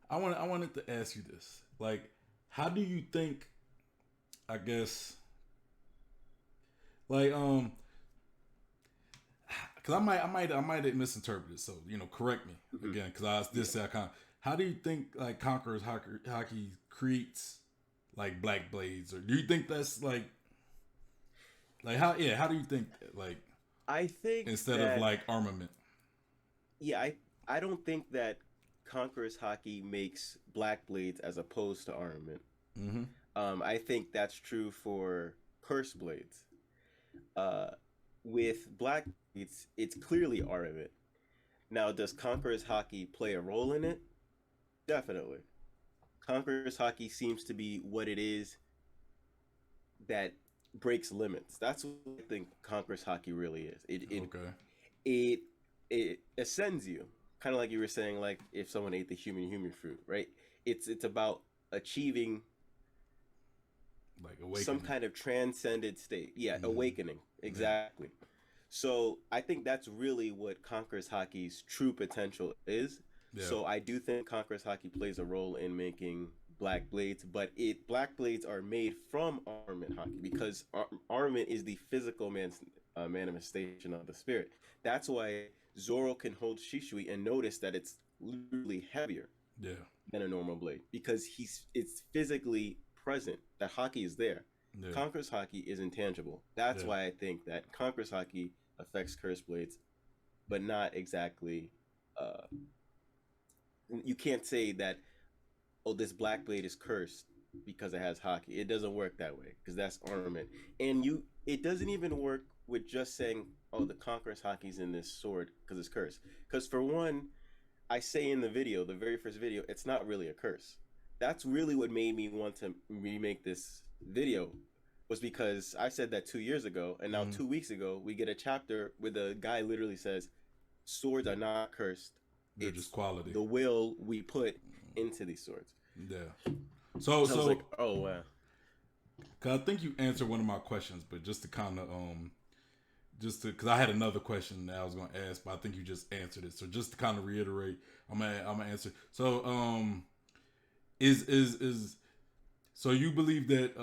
I wanted to ask you this. Like, how do you think? I guess, like, because I might have misinterpreted. So correct me Hmm. again. Because I Yeah. this I kind. How do you think like Conqueror's hockey creates like black blades, or do you think that's like how? Yeah, how do you think like I think instead of that like armament? yeah, I don't think that Conqueror's hockey makes black blades as opposed to armament. Mm-hmm. I think that's true for curse blades. Uh, with black blades, it's clearly armament. Now, does Conqueror's hockey play a role in it? Definitely. Conqueror's hockey seems to be what it is that breaks limits. That's what I think Conqueror's hockey really is. Okay. It it ascends you, kind of like you were saying, like if someone ate the human fruit, right? It's about achieving Like some awakening. kind of transcended state. Yeah, Mm-hmm. awakening. Yeah. Exactly. So I think that's really what Conqueror's hockey's true potential is. Yeah. So I do think Conqueror's hockey plays a role in making black blades, but it black blades are made from armament hockey because armament is the physical manifestation of the spirit. That's why Zoro can hold Shishui and notice that it's literally heavier Yeah. than a normal blade because it's physically present. That hockey is there. Yeah. Conqueror's hockey is intangible. That's Yeah. why I think that Conqueror's hockey affects curse blades, but not exactly. Uh, you can't say that oh this black blade is cursed because it has hockey. It doesn't work that way because that's armament, and you it doesn't even work with just saying oh the Conqueror's hockey's in this sword because it's cursed. Because for one, I say in the video, the very first video, it's not really a curse. That's really what made me want to remake this video was because I said that 2 years ago, and now Mm-hmm. 2 weeks ago we get a chapter where the guy literally says, "Swords are not cursed. They're just It's quality. the will we put into these swords." Yeah. So So I was like, so "Oh wow, cause I think you answered one of my questions, but just to kind of just to because I had another question that I was going to ask, but I think you just answered it. So just to kind of reiterate, I'm gonna answer. So is so you believe that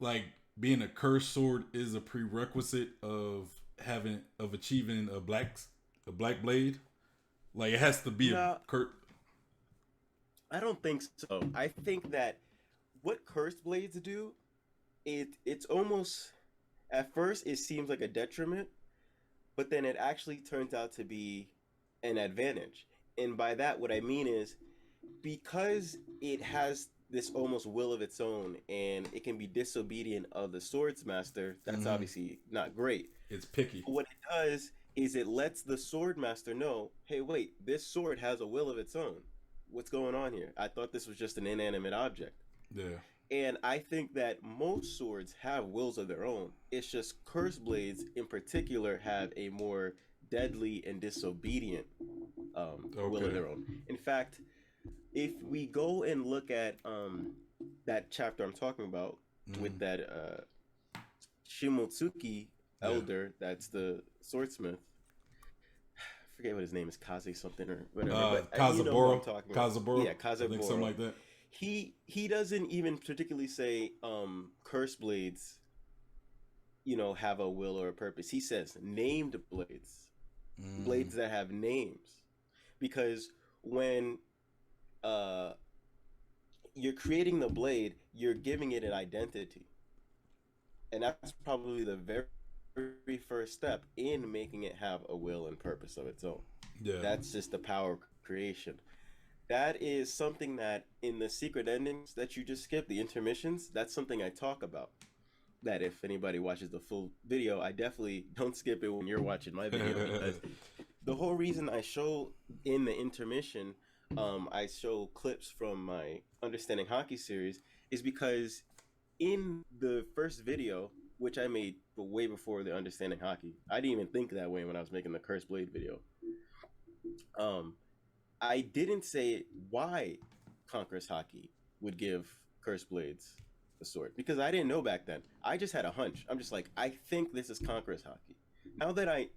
like being a cursed sword is a prerequisite of achieving a black blade? Like it has to be a no, cur. I don't think so. I think that what cursed blades do, it's almost at first it seems like a detriment, but then it actually turns out to be an advantage. And by that, what I mean is because it has this almost will of its own and it can be disobedient of the swords master, that's Mm-hmm. obviously not great. It's picky. But what it does is it lets the sword master know, hey, wait, this sword has a will of its own. What's going on here? I thought this was just an inanimate object. Yeah. And I think that most swords have wills of their own. It's just curse blades in particular have a more deadly and disobedient will of Okay. their own. In fact, if we go and look at that chapter I'm talking about Mm-hmm. with that Shimotsuki Yeah. elder, that's the swordsmith. I forget what his name is, Kaze something or whatever, but you know who I'm Kazabora. talking about. Kazabora. Yeah, I think something Kazeboro. like that. He doesn't even particularly say curse blades, have a will or a purpose. He says named blades, Mm. blades that have names, because when uh you're creating the blade, you're giving it an identity. And that's probably the very first step in making it have a will and purpose of its own. Yeah. That's just the power of creation. That is something that in the secret endings that you just skipped, the intermissions, that's something I talk about. That if anybody watches the full video, I definitely don't skip it when you're watching my video because the whole reason I show in the intermission, I show clips from my Understanding Hockey series is because in the first video, which I made way before the Understanding Hockey, I didn't even think that way when I was making the Curse Blade video. Um, I didn't say why Conqueror's Hockey would give Curse Blades the sword because I didn't know back then. I just had a hunch. I'm just like, I think this is Conqueror's Hockey. Now that I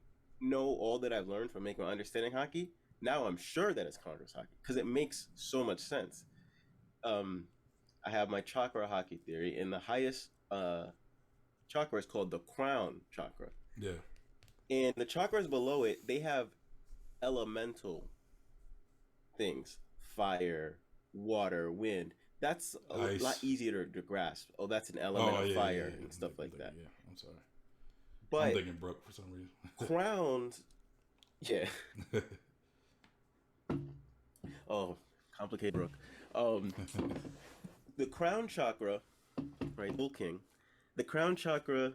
know all that I've learned from making my Understanding Hockey, Now I'm sure that it's Congress hockey because it makes so much sense. Um, I have my chakra hockey theory, and the highest chakra is called the crown chakra. Yeah. And the chakras below it, they have elemental things: fire, water, wind. That's a lot Ice. easier to grasp. Oh, that's an element Oh of yeah, yeah, fire yeah. and stuff like that. Yeah, I'm sorry. I'm But thinking Brooke for some reason. crowns, yeah. Oh, complicated Brooke. Um, the crown chakra, right? Bull King. The crown chakra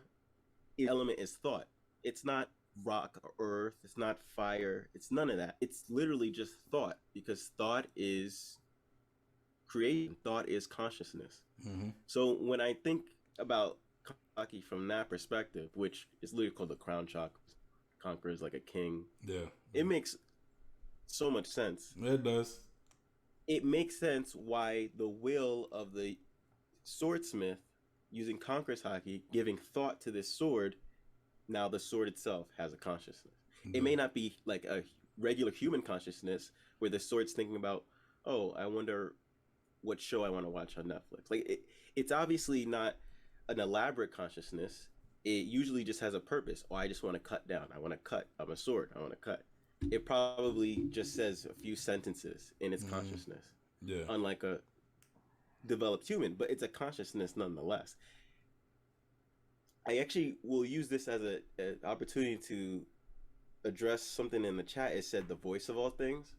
element is thought. It's not rock or earth. It's not fire. It's none of that. It's literally just thought because thought is creation. Thought is consciousness. Mm-hmm. So when I think about Kaki from that perspective, which is literally called the crown chakra, conquers like a king, Yeah. it makes so much sense. It does. It makes sense why the will of the swordsmith using conquerors hockey, giving thought to this sword. Now the sword itself has a consciousness. Yeah. It may not be like a regular human consciousness where the sword's thinking about, oh, I wonder what show I want to watch on Netflix. Like it's obviously not an elaborate consciousness. It usually just has a purpose. Oh, I just want to cut down. I want to cut. I'm a sword. I want to cut. It probably just says a few sentences in its consciousness. Yeah. Unlike a developed human, but it's a consciousness nonetheless. I actually will use this as an opportunity to address something in the chat. It said the voice of all things,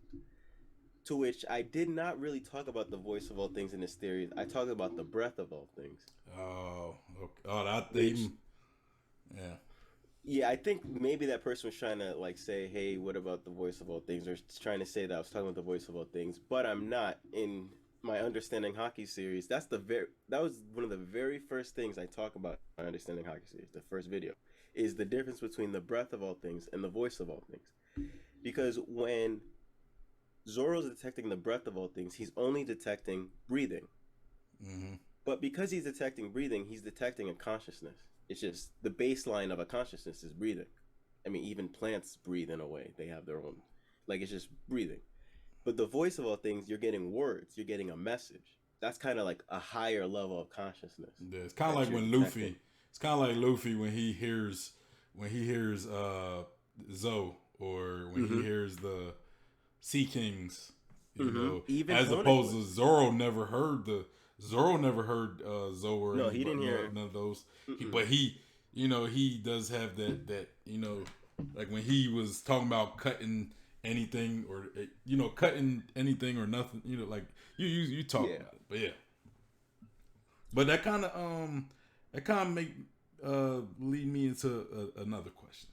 to which I did not really talk about the voice of all things in this theory. I talked about the breath of all things. Oh, okay. Oh, that thing. Yeah. Yeah, I think maybe that person was trying to like say, "Hey, what about the voice of all things?" Or trying to say that I was talking about the voice of all things, but I'm not. In my Understanding Hockey series, that was one of the very first things I talk about in my Understanding Hockey series. The first video is the difference between the breath of all things and the voice of all things, because when Zoro's detecting the breath of all things, he's only detecting breathing. Mm-hmm. But because he's detecting breathing, he's detecting a consciousness. It's just the baseline of a consciousness is breathing. I mean, even plants breathe in a way. They have their own, like it's just breathing. But the voice of all things, you're getting words. You're getting a message. That's kind of like a higher level of consciousness. Yeah, it's kind of like when detecting. Luffy. It's kind of like Luffy when he hears Zoe, or when he hears the Sea Kings. You know, Even as opposed to Zoro never heard Zoe or no, he didn't hear none of those. But he, you know, he does have that you know, like when he was talking about cutting anything or cutting anything or nothing. You know, like you talk about it, but yeah. But that kind of make lead me into another question,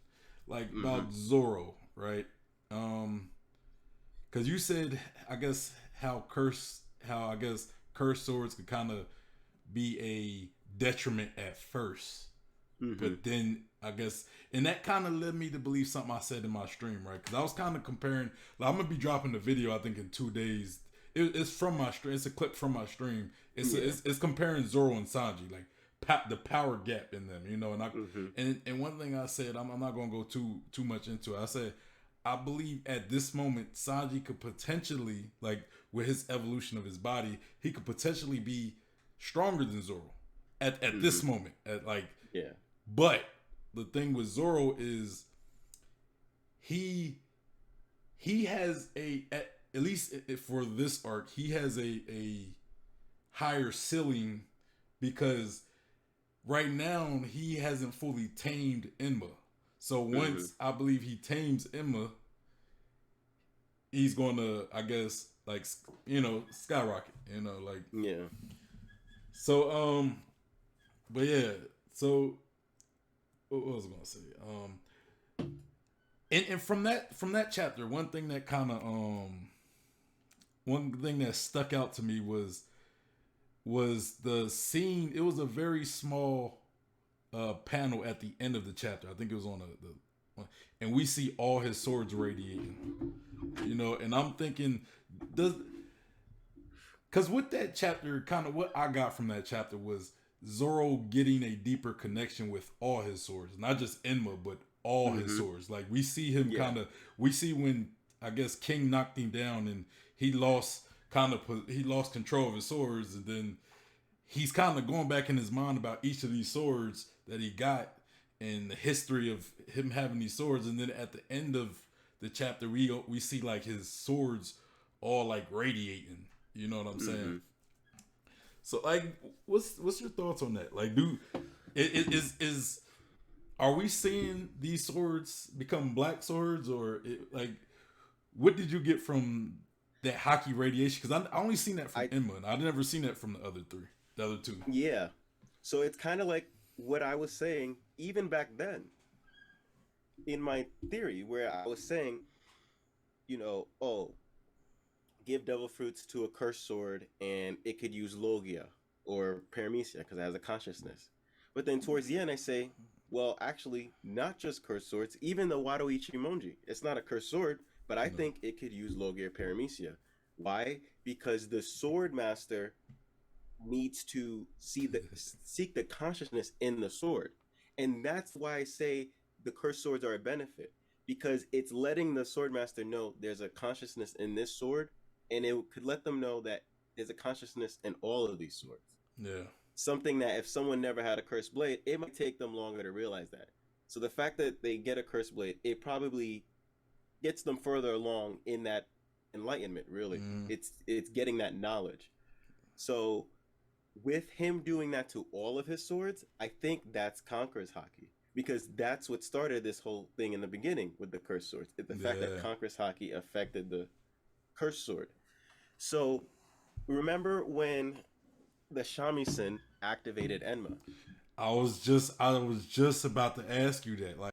like about Zoro, right? Because you said, I guess cursed swords could kind of be a detriment at first, but then I guess, and that kind of led me to believe something I said in my stream, right? Because I was kind of comparing. Like, I'm gonna be dropping the video, I think, in 2 days. It's from my stream. It's a clip from my stream. It's comparing Zoro and Sanji, like the power gap in them, you know. And and one thing I said, I'm not gonna go too much into it. I said, I believe at this moment Sanji could potentially, like with his evolution of his body, he could potentially be stronger than Zoro at this moment. But the thing with Zoro is he has at least for this arc, he has a higher ceiling because right now he hasn't fully tamed Enma. So once I believe he tames Enma, he's going to, I guess, like, you know, skyrocket, you know, like. Yeah. So but yeah, so what was I gonna say? And from that chapter, one thing that kind of one thing that stuck out to me was the scene. It was a very small panel at the end of the chapter. I think it was on the and we see all his swords radiating. You know, and I'm thinking, because with that chapter, kind of what I got from that chapter was Zoro getting a deeper connection with all his swords, not just Enma, but all his swords. Like we see him we see when I guess King knocked him down, and he lost control of his swords, and then he's kind of going back in his mind about each of these swords that he got and the history of him having these swords, and then at the end of the chapter, we see like his swords all like radiating. You know what I'm saying? So like, what's your thoughts on that? Like, is are we seeing these swords become black swords, or like, what did you get from that hockey radiation? Because I only seen that from Emma, and I've never seen that from the other two. Yeah. So it's kind of like what I was saying even back then in my theory, where I was saying, oh, give devil fruits to a cursed sword and it could use logia or paramecia because it has a consciousness. But then towards the end, I say, well, actually, not just cursed swords, even the Wado Ichimonji. It's not a cursed sword, but I think it could use logia or paramecia. Why? Because the sword master needs to seek the consciousness in the sword. And that's why I say the cursed swords are a benefit, because it's letting the sword master know there's a consciousness in this sword, and it could let them know that there's a consciousness in all of these swords. Yeah. Something that if someone never had a cursed blade, it might take them longer to realize that. So the fact that they get a cursed blade, it probably gets them further along in that enlightenment, really. It's getting that knowledge. So with him doing that to all of his swords, I think that's Conqueror's Haki, because that's what started this whole thing in the beginning with the cursed swords. The fact that Conqueror's Haki affected the cursed sword. So remember when the shamisen activated Enma? I was just about to ask you that. Like,